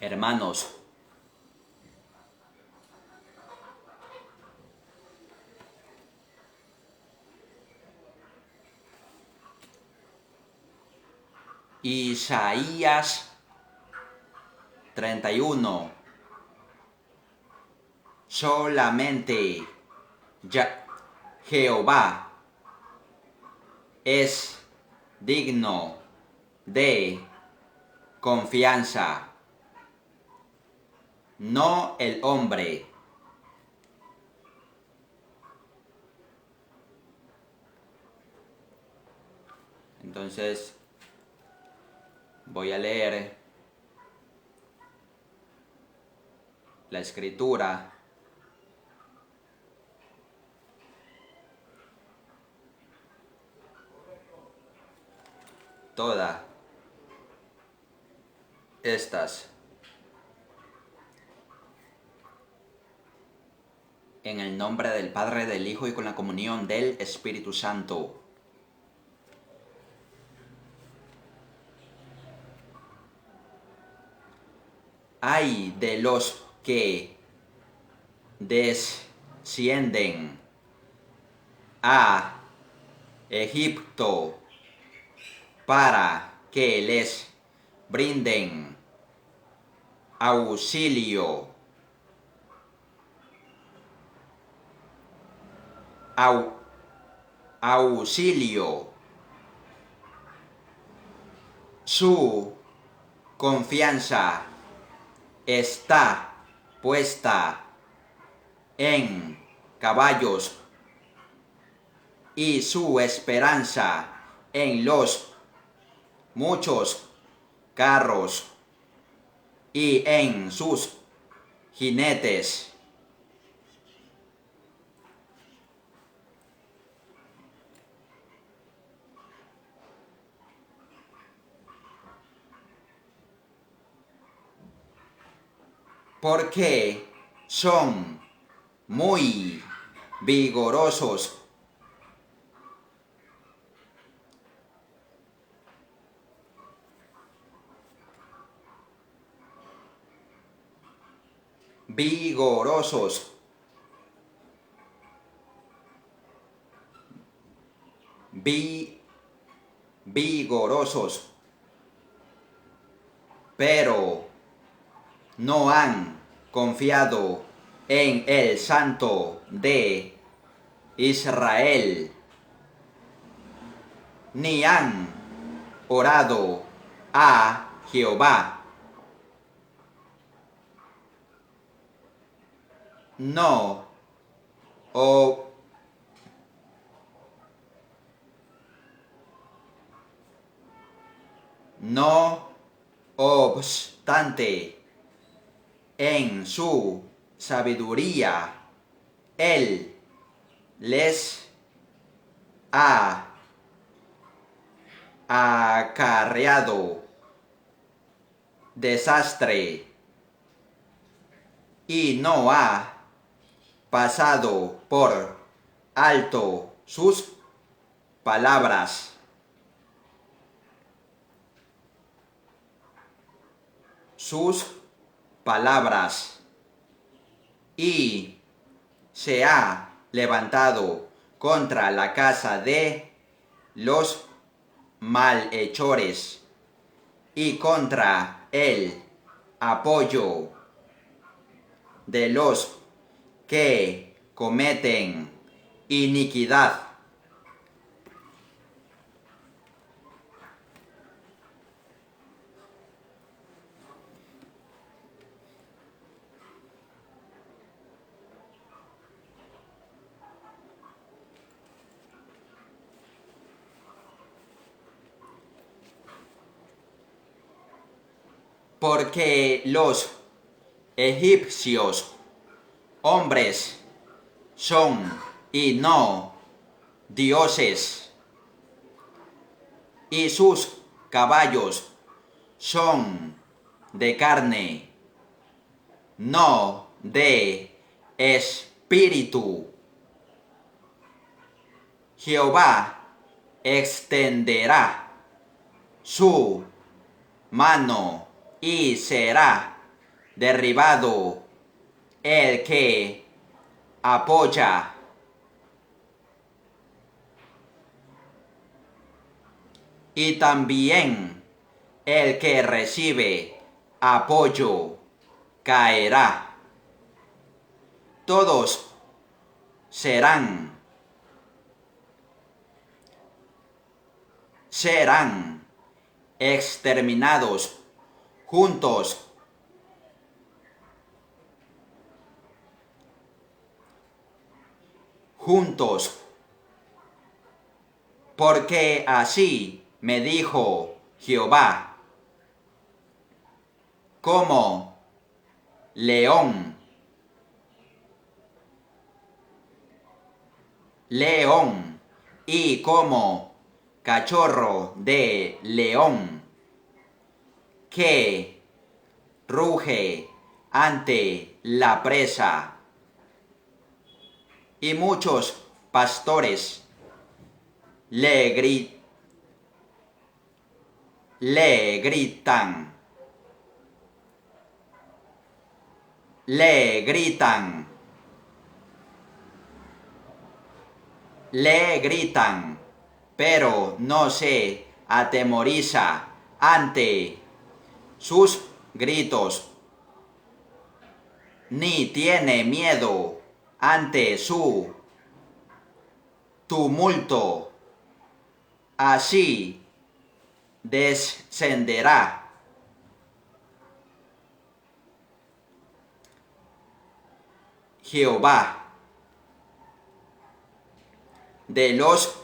hermanos, Isaías 31. Solamente Jehová es digno de confianza, no el hombre. Entonces voy a leer la escritura todas estas en el nombre del Padre, del Hijo y con la comunión del Espíritu Santo. Ay de los que descienden a Egipto para que les brinden auxilio, auxilio. Su confianza está puesta en caballos y su esperanza en los muchos carros y en sus jinetes. Porque son muy vigorosos. Vigorosos. Vigorosos. Pero no han confiado en el Santo de Israel, ni han orado a Jehová. No obstante, en su sabiduría, Él les ha acarreado desastre y no ha pasado por alto sus palabras. Sus palabras, y se ha levantado contra la casa de los malhechores y contra el apoyo de los que cometen iniquidad. Porque los egipcios, hombres son y no dioses, y sus caballos son de carne, no de espíritu. Jehová extenderá su mano y será derribado el que apoya. Y también el que recibe apoyo caerá. Todos serán exterminados juntos. Porque así me dijo Jehová, como león, y como cachorro de león que ruge ante la presa, y muchos pastores le gritan, pero no se atemoriza ante sus gritos, ni tiene miedo ante su tumulto. Así descenderá Jehová de los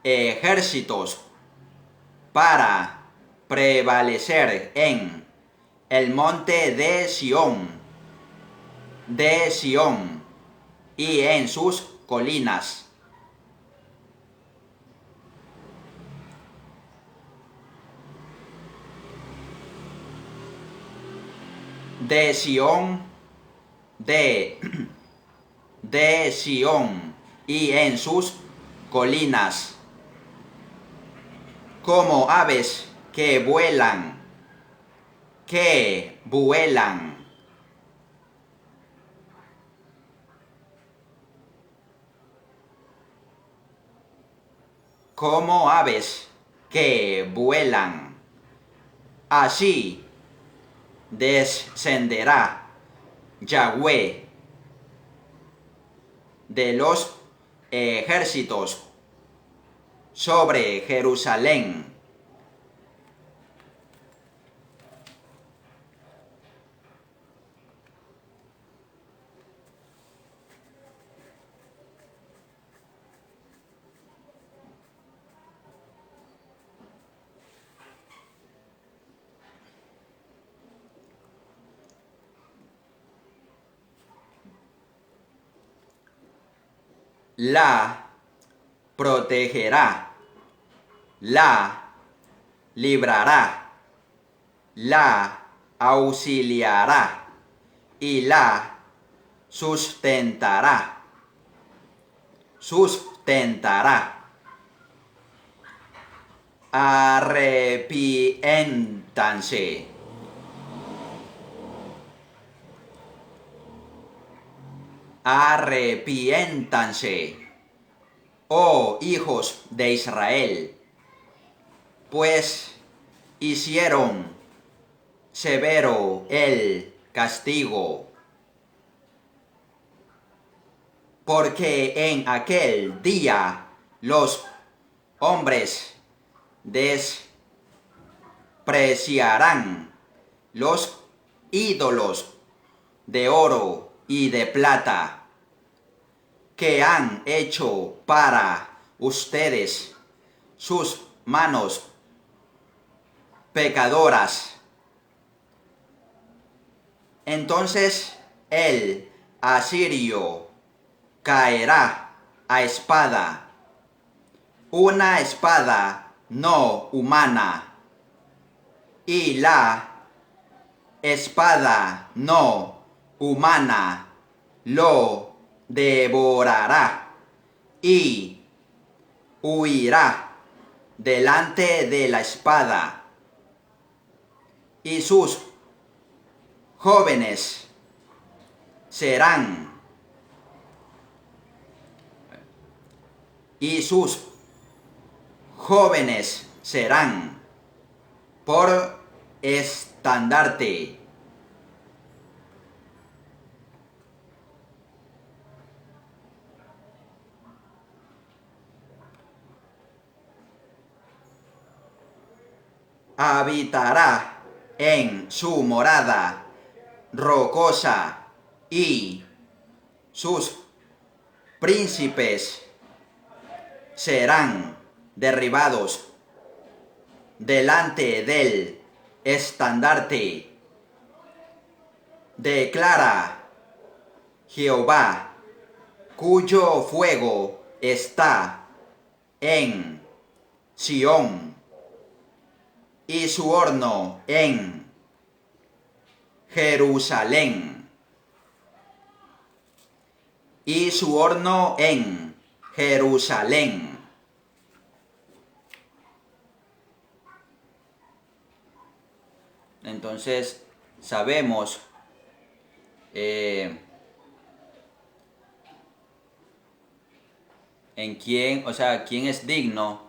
ejércitos para prevalecer en el monte de Sión y en sus colinas. De Sión y en sus colinas, como aves que vuelan, como aves que vuelan. Así descenderá Yahweh de los ejércitos sobre Jerusalén. La protegerá, la librará, la auxiliará y la sustentará. Arrepiéntanse. Arrepiéntanse, oh hijos de Israel, pues hicieron severo el castigo, porque en aquel día los hombres despreciarán los ídolos de oro y de plata que han hecho para ustedes sus manos pecadoras. Entonces el asirio caerá a espada, una espada no humana, y la espada no humana lo devorará y huirá delante de la espada, y sus jóvenes serán, y sus jóvenes serán por estandarte. Habitará en su morada rocosa y sus príncipes serán derribados delante del estandarte. Declara Jehová, cuyo fuego está en Sión y su horno en Jerusalén. Y su horno en Jerusalén. Entonces sabemos en quién, o sea, quién es digno.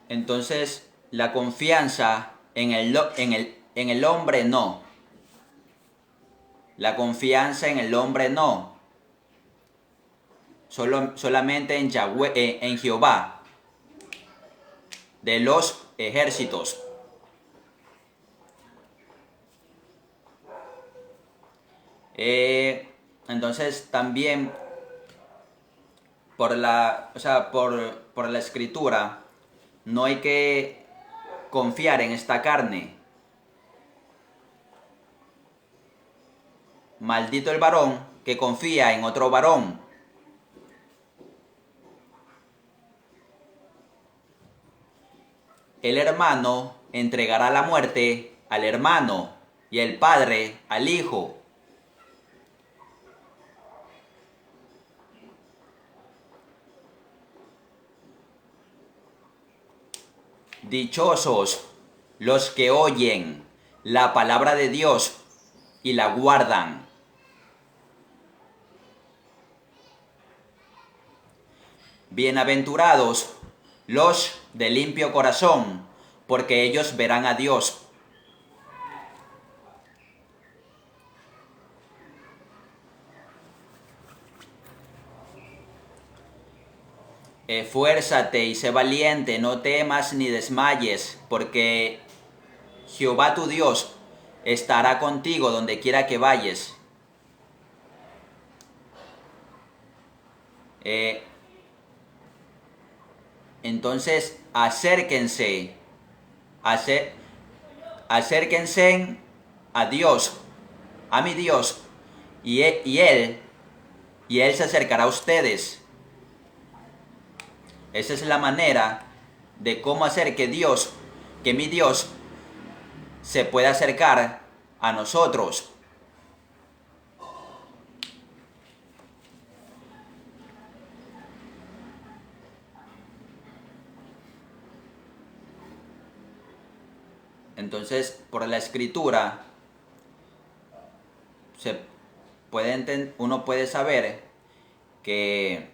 Entonces, la confianza en el hombre no. La confianza en el hombre no. Solamente en Yahweh, en Jehová, de los ejércitos. Entonces, también por la escritura, no hay que confiar en esta carne. Maldito el varón que confía en otro varón. El hermano entregará la muerte al hermano y el padre al hijo. Dichosos los que oyen la palabra de Dios y la guardan. Bienaventurados los de limpio corazón, porque ellos verán a Dios. Esfuérzate y sé valiente, no temas ni desmayes, porque Jehová tu Dios estará contigo donde quiera que vayas. Entonces acérquense a Dios, a mi Dios, y Él se acercará a ustedes. Esa es la manera de cómo hacer que mi Dios, se pueda acercar a nosotros. Entonces, por la escritura, uno puede saber que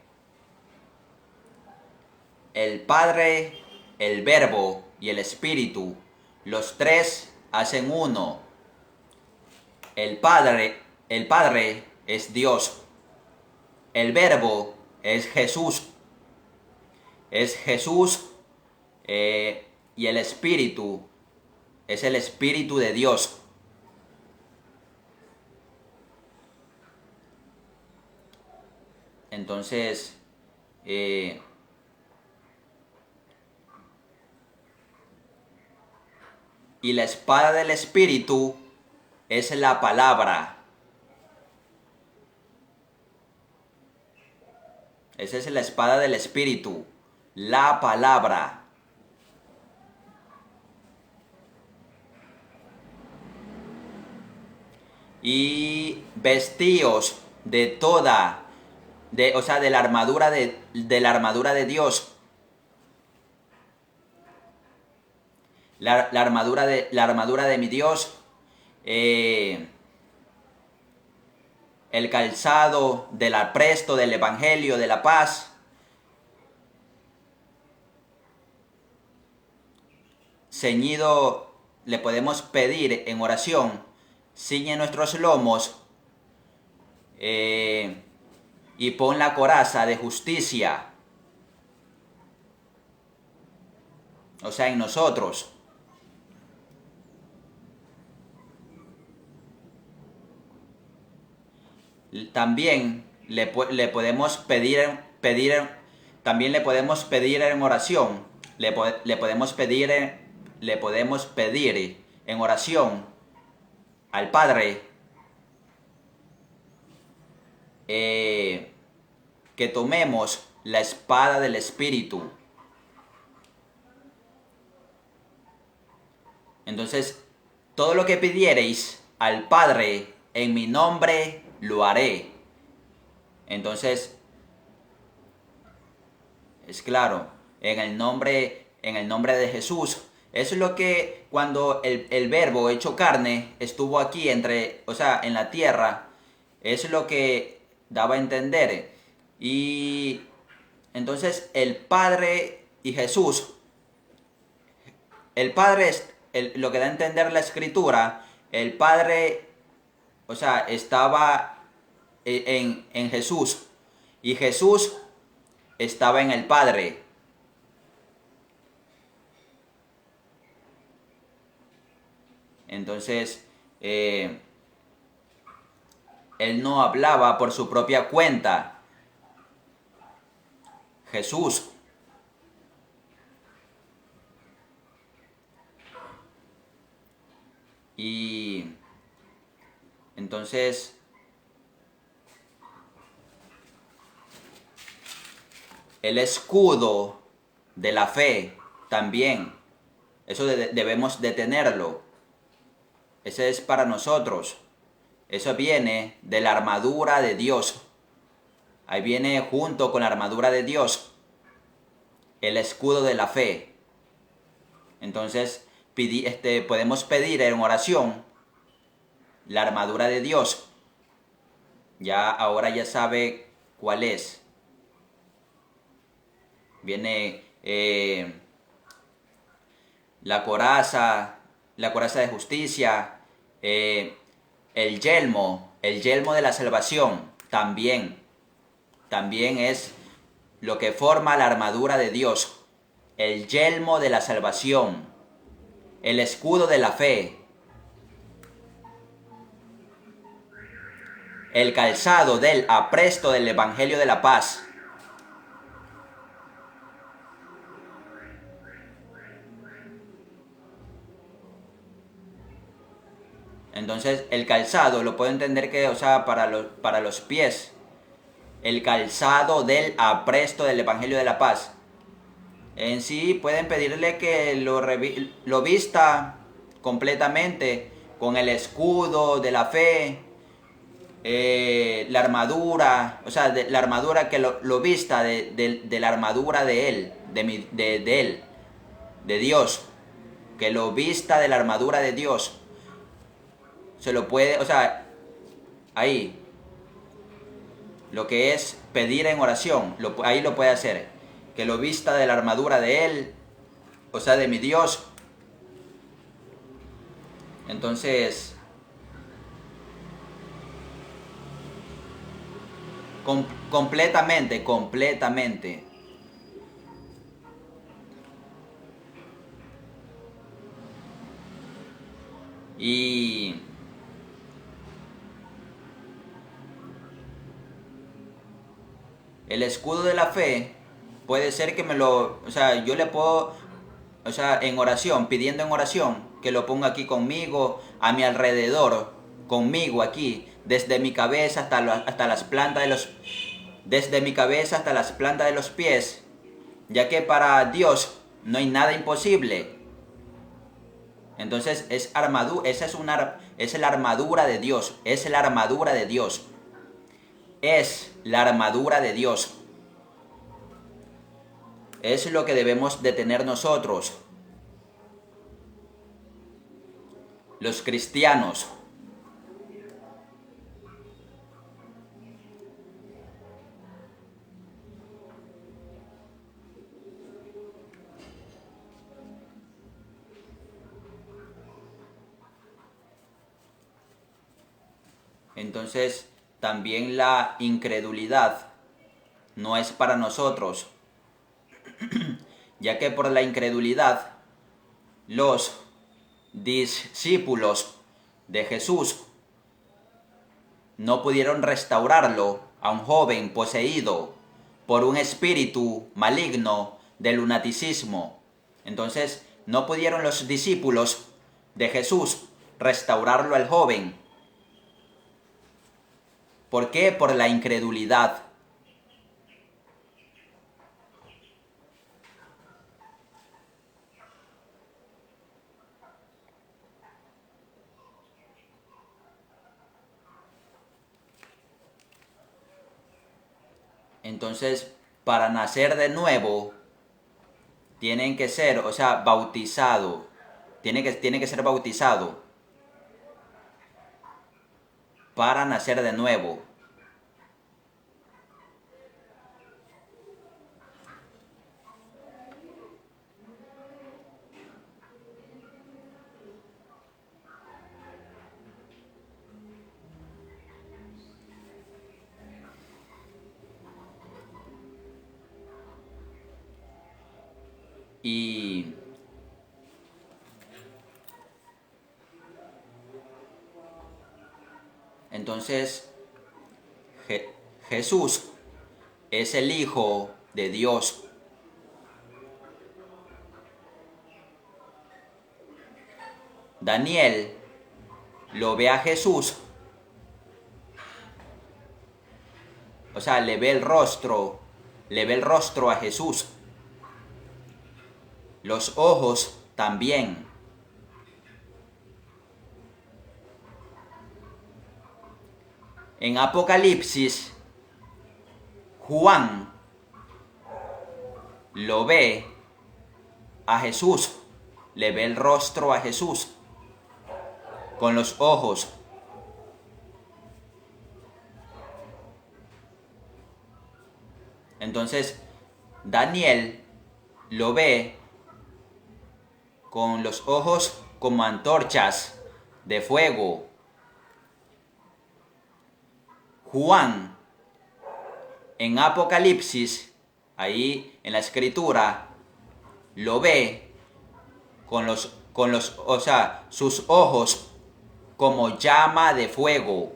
el Padre, el Verbo y el Espíritu, los tres hacen uno. El Padre es Dios. El Verbo es Jesús. Y el Espíritu es el Espíritu de Dios. Entonces, y la espada del Espíritu es la palabra. Esa es la espada del Espíritu, la palabra. Y vestíos de la armadura de Dios, la armadura de mi Dios, el calzado del apresto del Evangelio de la paz, ceñido, le podemos pedir en oración, ciñe nuestros lomos y pon la coraza de justicia, o sea, en nosotros. También le podemos también le podemos pedir en oración, le podemos pedir en oración al Padre que tomemos la espada del Espíritu. Entonces, todo lo que pidiereis al Padre en mi nombre, lo haré. Entonces, es claro, en el nombre de Jesús. Eso es lo que cuando el verbo hecho carne estuvo aquí o sea, en la tierra, eso es lo que daba a entender. Y entonces el Padre y Jesús, el Padre es lo que da a entender la Escritura, el Padre, o sea, estaba en Jesús y Jesús estaba en el Padre. Entonces, él no hablaba por su propia cuenta. Jesús. Y entonces, el escudo de la fe también. Eso debemos de tenerlo. Ese es para nosotros. Eso viene de la armadura de Dios. Ahí viene junto con la armadura de Dios el escudo de la fe. Entonces podemos pedir en oración la armadura de Dios. Ahora ya sabe cuál es. Viene la coraza de justicia, el yelmo de la salvación también es lo que forma la armadura de Dios, el yelmo de la salvación, el escudo de la fe, el calzado del apresto del Evangelio de la paz. Entonces el calzado lo puedo entender que, o sea, para los pies, el calzado del apresto del Evangelio de la paz. En sí pueden pedirle que lo vista completamente con el escudo de la fe, la armadura, o sea, la armadura que lo vista de la armadura de él, de él, de Dios, que lo vista de la armadura de Dios. Se lo puede, o sea, ahí, lo que es pedir en oración, ahí lo puede hacer. Que lo vista de la armadura de Él, o sea, de mi Dios. Entonces, completamente. Y el escudo de la fe puede ser que o sea, yo le puedo, o sea, en oración, pidiendo en oración, que lo ponga aquí conmigo, a mi alrededor, conmigo aquí, desde mi cabeza hasta las plantas desde mi cabeza hasta las plantas de los pies, ya que para Dios no hay nada imposible. Entonces esa es la armadura de Dios, es la armadura de Dios. Es la armadura de Dios. Es lo que debemos de tener nosotros. los cristianos. Entonces, también la incredulidad no es para nosotros, ya que por la incredulidad los discípulos de Jesús no pudieron restaurarlo a un joven poseído por un espíritu maligno de lunaticismo. Entonces, no pudieron los discípulos de Jesús restaurarlo al joven. ¿Por qué? Por la incredulidad. Entonces, para nacer de nuevo, tienen que ser, o sea, bautizado. Tiene que ser bautizado para nacer de nuevo. Y entonces Jesús es el Hijo de Dios. Daniel lo ve a Jesús, o sea, le ve el rostro a Jesús. Los ojos también. En Apocalipsis, Juan lo ve a Jesús, le ve el rostro a Jesús con los ojos. Entonces, Daniel lo ve con los ojos como antorchas de fuego. Juan, en Apocalipsis, ahí en la escritura, lo ve o sea, sus ojos como llama de fuego.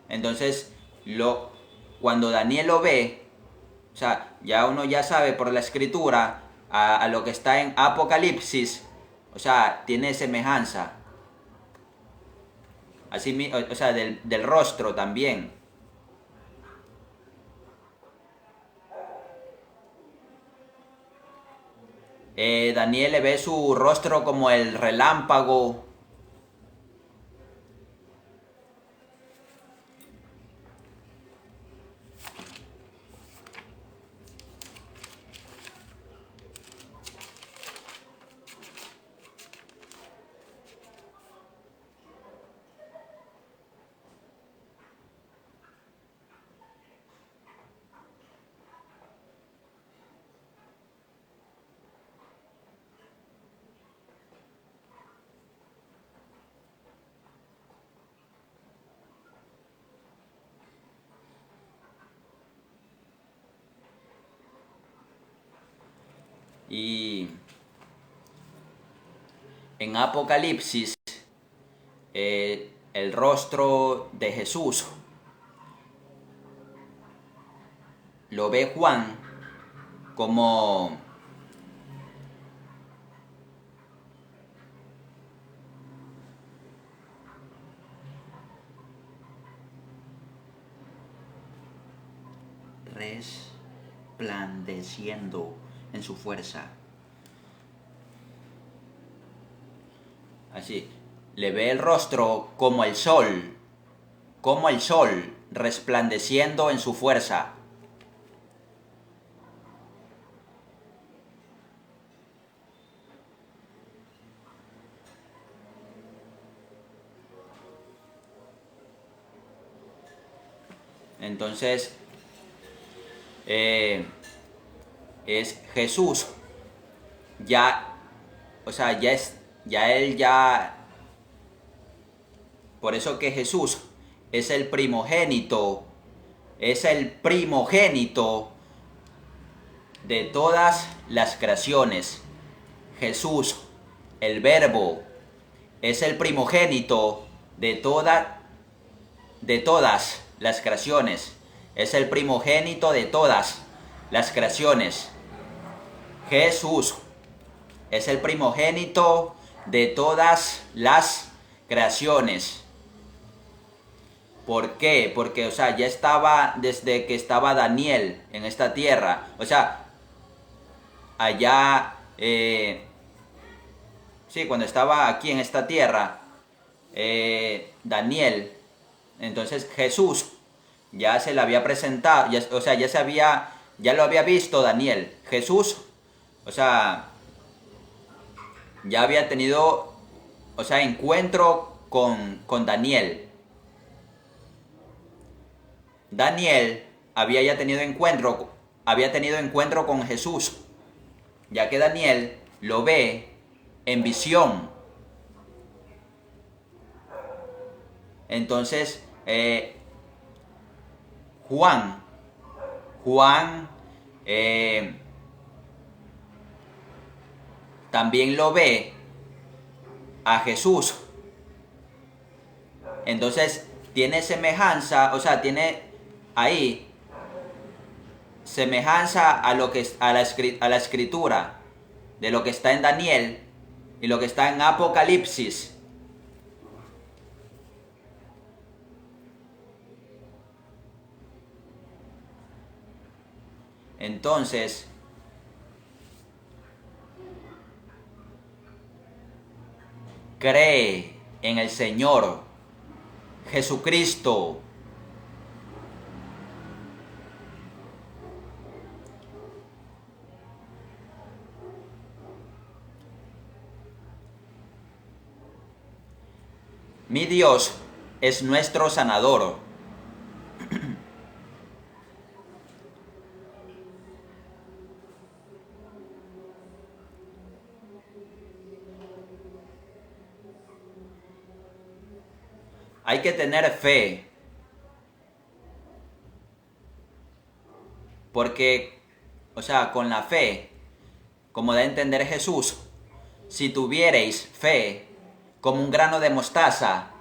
Entonces, cuando Daniel lo ve, o sea, ya uno ya sabe por la escritura a lo que está en Apocalipsis, o sea, tiene semejanza. Así, o sea, del rostro también. Daniel le ve su rostro como el relámpago. Y en Apocalipsis, el rostro de Jesús lo ve Juan como resplandeciendo en su fuerza. Así, le ve el rostro como el sol resplandeciendo en su fuerza. Entonces, es Jesús. Ya, o sea, ya él ya, por eso que Jesús es el primogénito, de todas las creaciones. Jesús, el Verbo, es el primogénito de todas las creaciones. Es el primogénito de todas las creaciones. Jesús es el primogénito de todas las creaciones. ¿Por qué? Porque, o sea, ya estaba desde que estaba Daniel en esta tierra. O sea, allá, sí, cuando estaba aquí en esta tierra, Daniel, entonces Jesús ya se le había presentado, ya, o sea, ya lo había visto Daniel. Jesús, o sea, ya había tenido, o sea, encuentro con Daniel. Daniel había tenido encuentro con Jesús, ya que Daniel lo ve en visión. Entonces, Juan, Juan también lo ve a Jesús. Entonces, tiene semejanza, o sea, tiene ahí semejanza a lo que a la escritura de lo que está en Daniel y lo que está en Apocalipsis. Entonces, cree en el Señor Jesucristo. Mi Dios es nuestro sanador. Hay que tener fe, porque, o sea, con la fe, como da a entender Jesús, si tuviereis fe como un grano de mostaza,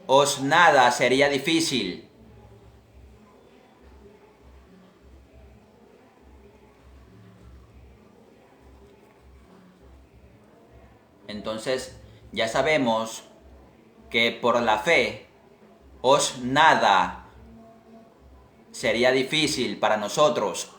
os nada sería difícil. Entonces, ya sabemos que por la fe, os nada sería difícil para nosotros.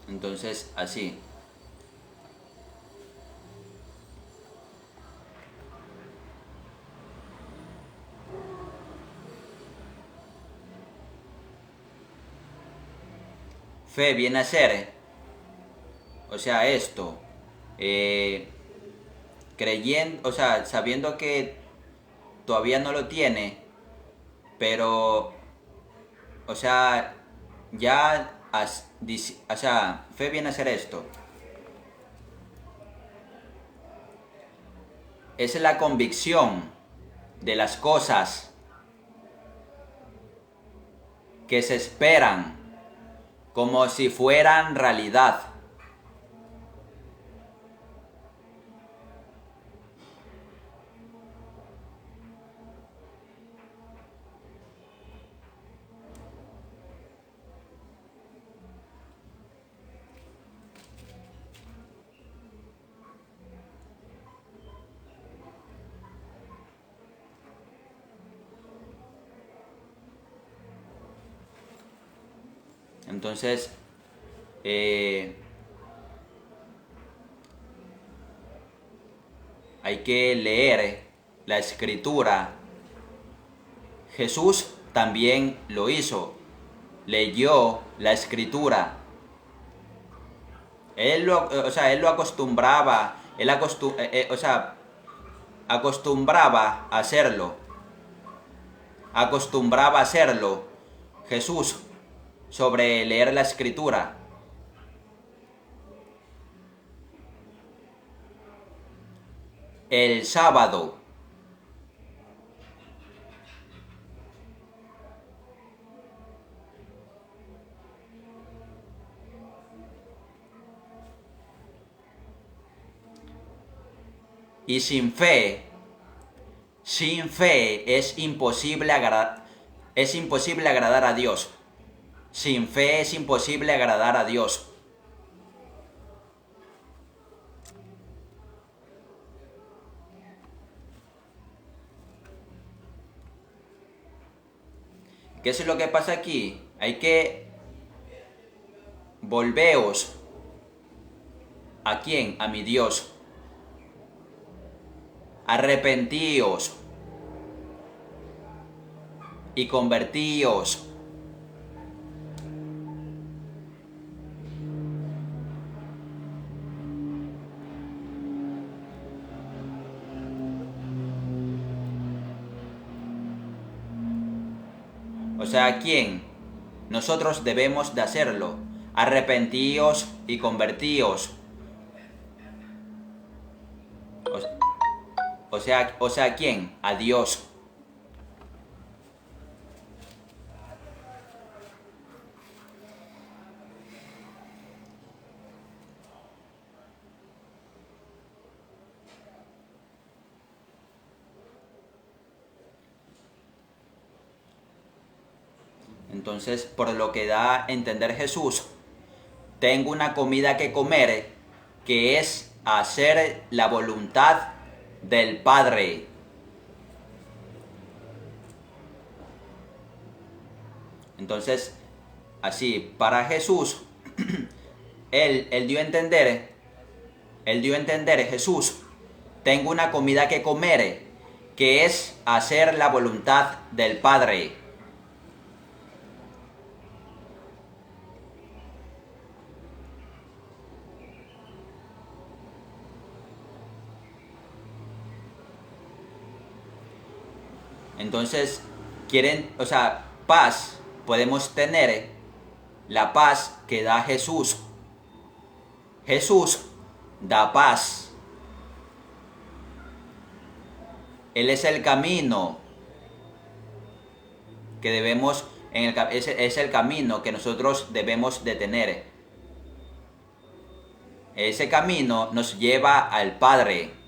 Entonces, así. Fe viene a ser, o sea, esto, eh, creyendo, o sea, sabiendo que todavía no lo tiene, pero, o sea, ya, o sea, fe viene a ser esto. Es la convicción de las cosas que se esperan como si fueran realidad. Entonces, hay que leer la escritura. Jesús también lo hizo, leyó la escritura. Él lo acostumbraba, acostumbraba a hacerlo. Acostumbraba a hacerlo Jesús sobre leer la escritura. El sábado. Y sin fe es imposible agradar a Dios. Sin fe es imposible agradar a Dios. ¿Qué es lo que pasa aquí? Hay que volveos. ¿A quién? A mi Dios. Arrepentíos y convertíos. O sea, ¿a quién? Nosotros debemos de hacerlo. Arrepentíos y convertíos. O sea, ¿a quién? A Dios. Entonces, por lo que da a entender Jesús, tengo una comida que comer, que es hacer la voluntad del Padre. Entonces, así, para Jesús, él dio a entender Jesús, tengo una comida que comer, que es hacer la voluntad del Padre. Entonces, paz, podemos tener la paz que da Jesús. Jesús da paz. Él es el camino que debemos, es el camino que nosotros debemos de tener. Ese camino nos lleva al Padre.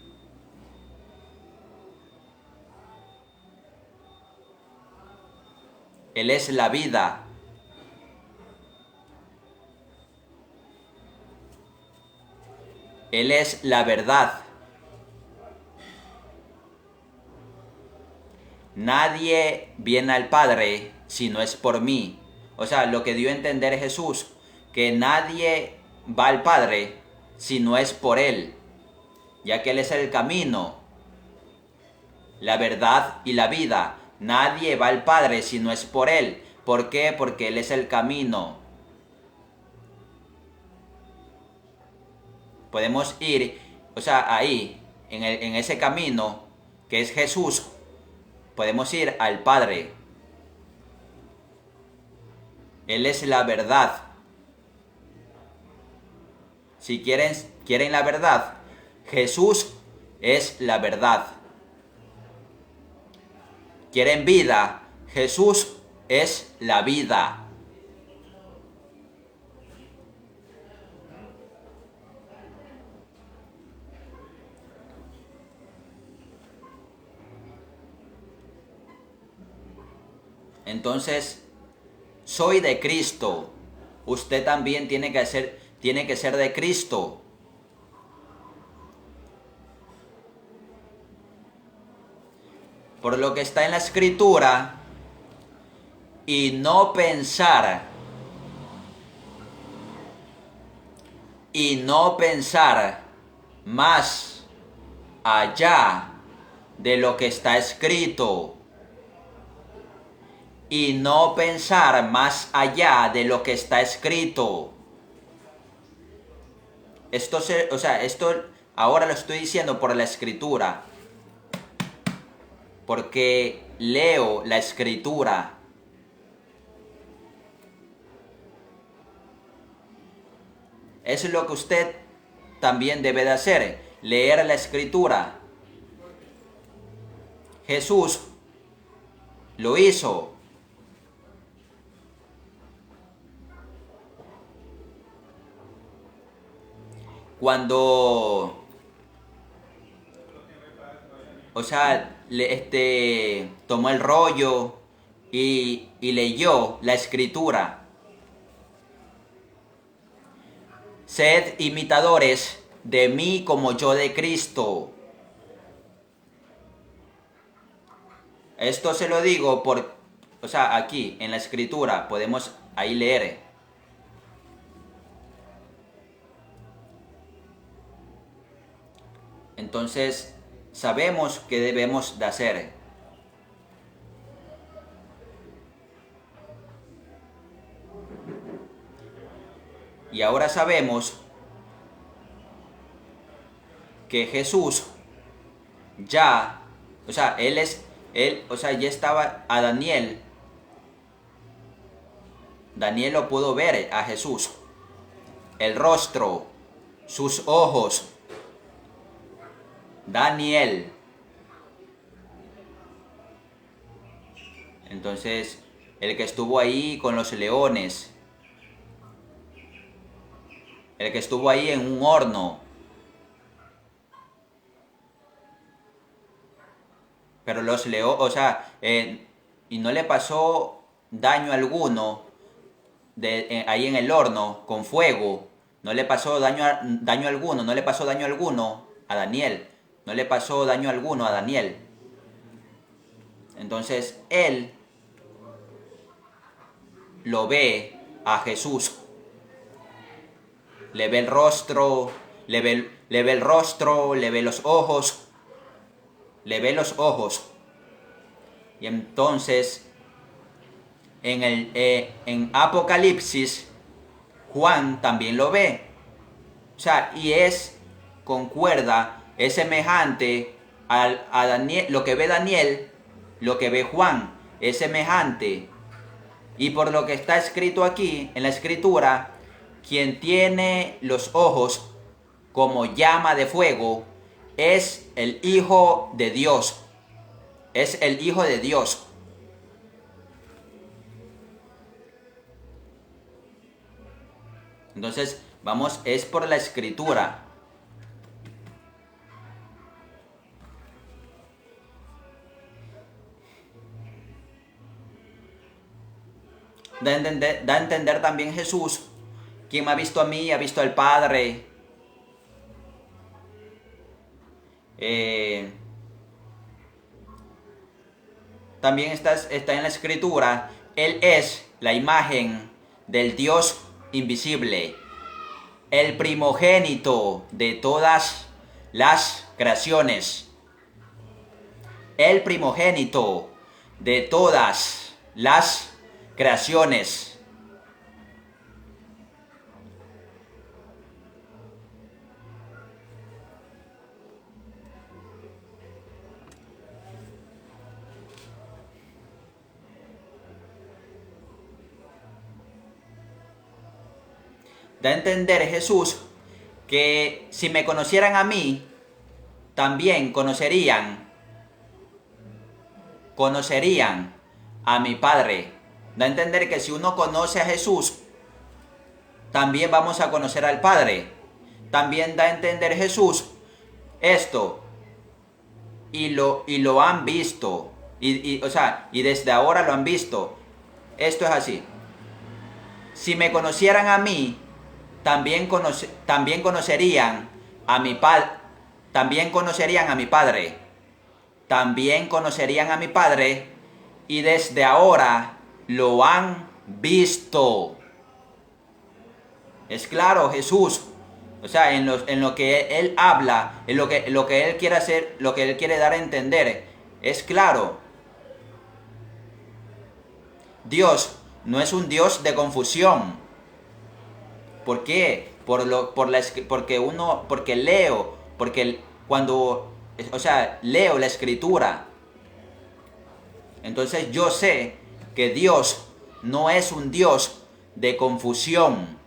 Él es la vida. Él es la verdad. Nadie viene al Padre si no es por mí. O sea, lo que dio a entender Jesús, que nadie va al Padre si no es por Él, ya que Él es el camino, la verdad y la vida. Nadie va al Padre si no es por Él. ¿Por qué? Porque Él es el camino. Podemos ir, ahí, en ese camino que es Jesús, podemos ir al Padre. Él es la verdad. Si quieren la verdad, Jesús es la verdad. ¿Quieren vida? Jesús es la vida. Entonces, soy de Cristo. Usted también tiene que ser de Cristo. Por lo que está en la Escritura, y no pensar y no pensar más allá de lo que está escrito. Y no pensar más allá de lo que está escrito. Esto ahora lo estoy diciendo por la escritura. Porque leo la escritura. Eso es lo que usted también debe de hacer. Leer la escritura. Jesús lo hizo. Cuando, tomó el rollo y leyó la escritura. Sed imitadores de mí como yo de Cristo. Esto se lo digo aquí en la escritura podemos ahí leer. Entonces, sabemos qué debemos de hacer. Y ahora sabemos que Jesús ya, ya estaba a Daniel. Daniel lo pudo ver a Jesús. El rostro, sus ojos. Daniel. Entonces, el que estuvo ahí con los leones, el que estuvo ahí en un horno, pero los leones, y no le pasó daño alguno ahí en el horno con fuego, no le pasó daño alguno, no le pasó daño alguno a Daniel. No le pasó daño alguno a Daniel. Entonces él lo ve a Jesús. Le ve el rostro, le ve el rostro, le ve los ojos. Le ve los ojos. Y entonces en Apocalipsis Juan también lo ve. Concuerda, es semejante a Daniel, lo que ve Daniel, lo que ve Juan, es semejante. Y por lo que está escrito aquí en la escritura, quien tiene los ojos como llama de fuego es el Hijo de Dios. Es el Hijo de Dios. Entonces, es por la escritura. Da a entender también Jesús, quien me ha visto a mí, ha visto al Padre. También está en la escritura, Él es la imagen del Dios invisible, el primogénito de todas las creaciones. El primogénito de todas las creaciones. Da a entender Jesús que si me conocieran a mí, también conocerían a mi Padre. Da a entender que si uno conoce a Jesús, también vamos a conocer al Padre. También da a entender Jesús esto, y lo han visto, y desde ahora lo han visto. Esto es así. Si me conocieran a mí, también conocerían a mi Padre. También conocerían a mi Padre. También conocerían a mi Padre, y desde ahora lo han visto. Es claro, Jesús O sea, en lo que él habla, en lo que él quiere hacer, lo que él quiere dar a entender, es claro. Dios no es un Dios de confusión. ¿Por qué? Porque leo, o sea, leo la escritura. Entonces yo sé que Dios no es un Dios de confusión.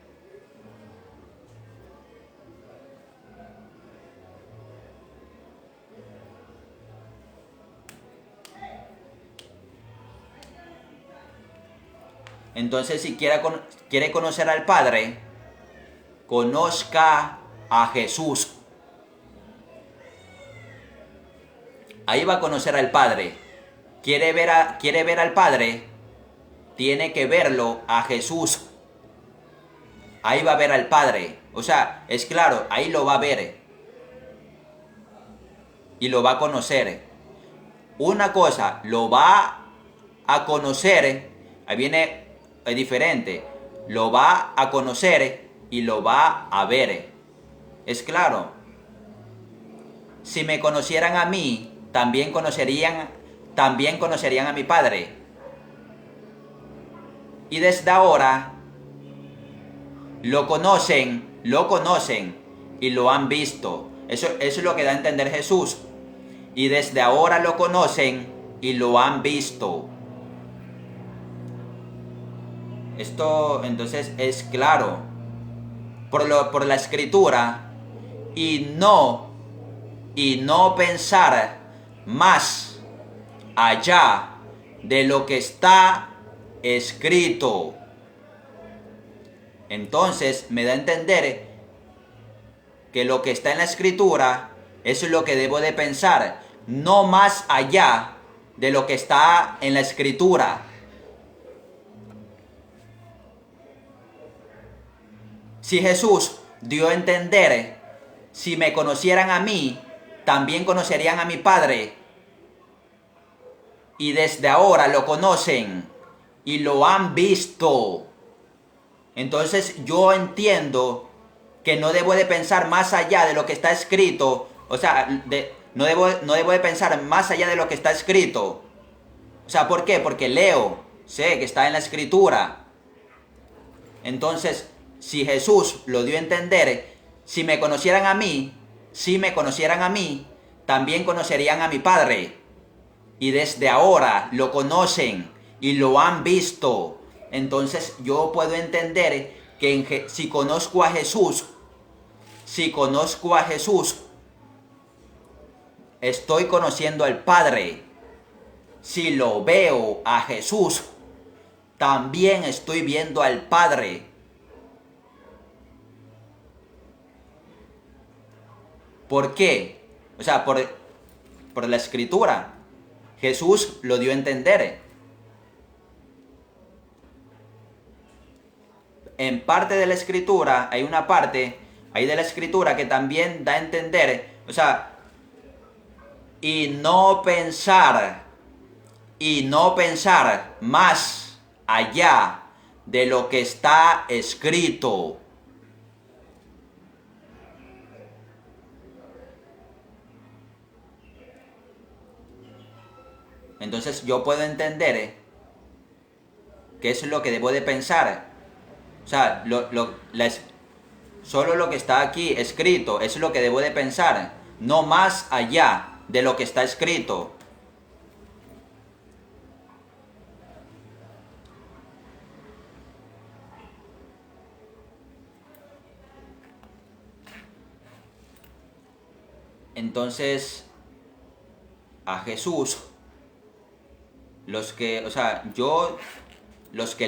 Entonces si quiere conocer al Padre, conozca a Jesús. Ahí va a conocer al Padre. Quiere ver al Padre, tiene que verlo a Jesús. Ahí va a ver al Padre. O sea, es claro, ahí lo va a ver. Y lo va a conocer. Una cosa, lo va a conocer, ahí viene diferente. Lo va a conocer y lo va a ver. Es claro. Si me conocieran a mí, también conocerían a mi Padre. Y desde ahora lo conocen y lo han visto. Eso es lo que da a entender Jesús. Y desde ahora lo conocen y lo han visto. Esto entonces es claro por la escritura y no pensar más allá de lo que está escrito. Entonces me da a entender que lo que está en la escritura es lo que debo de pensar, no más allá de lo que está en la escritura. Si Jesús dio a entender, si me conocieran a mí, también conocerían a mi Padre. Y desde ahora lo conocen y lo han visto. Entonces yo entiendo que no debo de pensar más allá de lo que está escrito. O sea, no debo de pensar más allá de lo que está escrito. O sea, ¿por qué? Porque leo, sé que está en la escritura. Entonces, si Jesús lo dio a entender, si me conocieran a mí, también conocerían a mi Padre. Y desde ahora lo conocen y lo han visto. Entonces yo puedo entender que si conozco a Jesús, estoy conociendo al Padre. Si lo veo a Jesús, también estoy viendo al Padre. ¿Por qué? O sea, por la escritura. Jesús lo dio a entender. En parte de la escritura, hay una parte ahí de la escritura que también da a entender, o sea, y no pensar más allá de lo que está escrito. Entonces yo puedo entender qué es lo que debo de pensar. O sea, solo lo que está aquí escrito es lo que debo de pensar, no más allá de lo que está escrito. Entonces, a Jesús, los que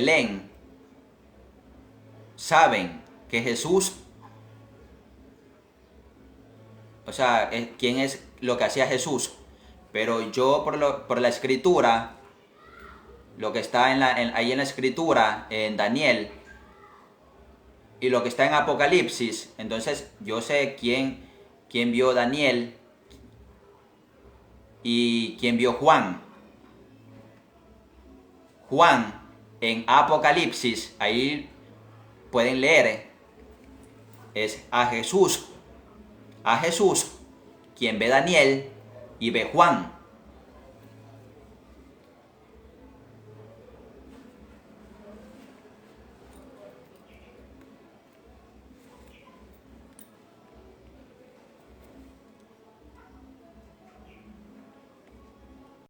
leen, saben que Jesús, o sea, quién es lo que hacía Jesús. Pero yo por la escritura, lo que está ahí en la escritura, en Daniel, y lo que está en Apocalipsis, entonces yo sé quién vio Daniel y quién vio Juan. Juan en Apocalipsis, ahí pueden leer, es a Jesús, quien ve Daniel y ve Juan.